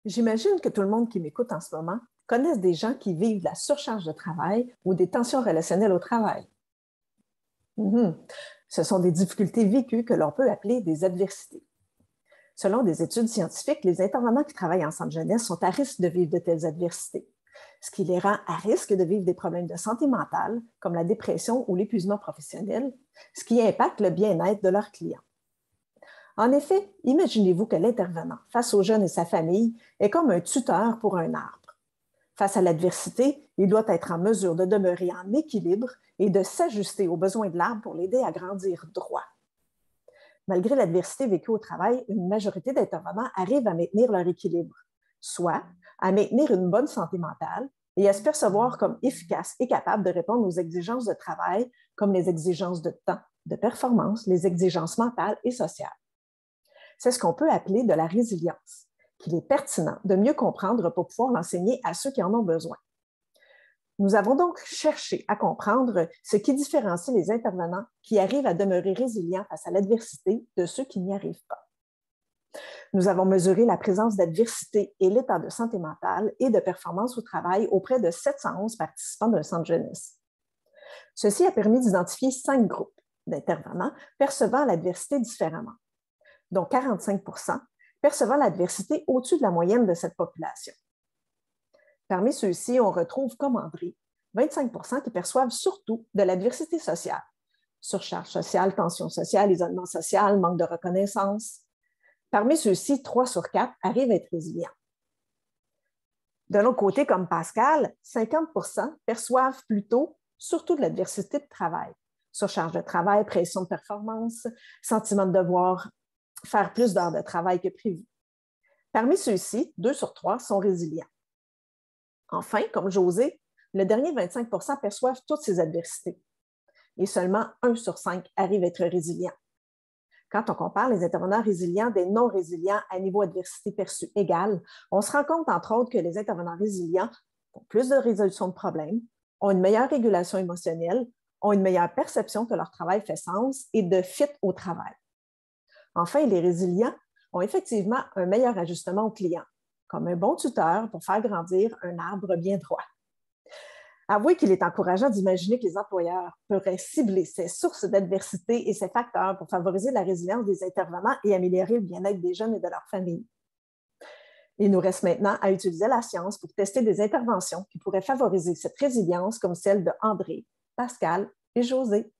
J'imagine que tout le monde qui m'écoute en ce moment connaisse des gens qui vivent de la surcharge de travail ou des tensions relationnelles au travail. Mhm. Ce sont des difficultés vécues que l'on peut appeler des adversités. Selon des études scientifiques, les intervenants qui travaillent en centre jeunesse sont à risque de vivre de telles adversités, ce qui les rend à risque de vivre des problèmes de santé mentale, comme la dépression ou l'épuisement professionnel, ce qui impacte le bien-être de leurs clients. En effet, imaginez-vous que l'intervenant, face au jeune et sa famille, est comme un tuteur pour un arbre. Face à l'adversité, il doit être en mesure de demeurer en équilibre et de s'ajuster aux besoins de l'arbre pour l'aider à grandir droit. Malgré l'adversité vécue au travail, une majorité d'intervenants arrivent à maintenir leur équilibre, soit à maintenir une bonne santé mentale et à se percevoir comme efficaces et capables de répondre aux exigences de travail, comme les exigences de temps, de performance, les exigences mentales et sociales. C'est ce qu'on peut appeler de la résilience, qu'il est pertinent de mieux comprendre pour pouvoir l'enseigner à ceux qui en ont besoin. Nous avons donc cherché à comprendre ce qui différencie les intervenants qui arrivent à demeurer résilients face à l'adversité de ceux qui n'y arrivent pas. Nous avons mesuré la présence d'adversité et l'état de santé mentale et de performance au travail auprès de 711 participants d'un centre jeunesse. Ceci a permis d'identifier 5 groupes d'intervenants percevant l'adversité différemment, dont 45 percevant l'adversité au-dessus de la moyenne de cette population. Parmi ceux-ci, on retrouve comme André, 25 qui perçoivent surtout de l'adversité sociale, surcharge sociale, tension sociale, isolement social, manque de reconnaissance. Parmi ceux-ci, 3 sur 4 arrivent à être résilients. De l'autre côté, comme Pascal, 50 perçoivent plutôt surtout de l'adversité de travail, surcharge de travail, pression de performance, sentiment de devoir faire plus d'heures de travail que prévu. Parmi ceux-ci, 2 sur 3 sont résilients. Enfin, comme José, le dernier 25 perçoivent toutes ces adversités et seulement 1 sur 5 arrive à être résilient. Quand on compare les intervenants résilients des non-résilients à niveau adversité perçue égale, on se rend compte, entre autres, que les intervenants résilients ont plus de résolution de problèmes, ont une meilleure régulation émotionnelle, ont une meilleure perception que leur travail fait sens et de fit au travail. Enfin, les résilients ont effectivement un meilleur ajustement aux clients, comme un bon tuteur pour faire grandir un arbre bien droit. Avouez qu'il est encourageant d'imaginer que les employeurs pourraient cibler ces sources d'adversité et ces facteurs pour favoriser la résilience des intervenants et améliorer le bien-être des jeunes et de leurs familles. Il nous reste maintenant à utiliser la science pour tester des interventions qui pourraient favoriser cette résilience comme celle de André, Pascal et José.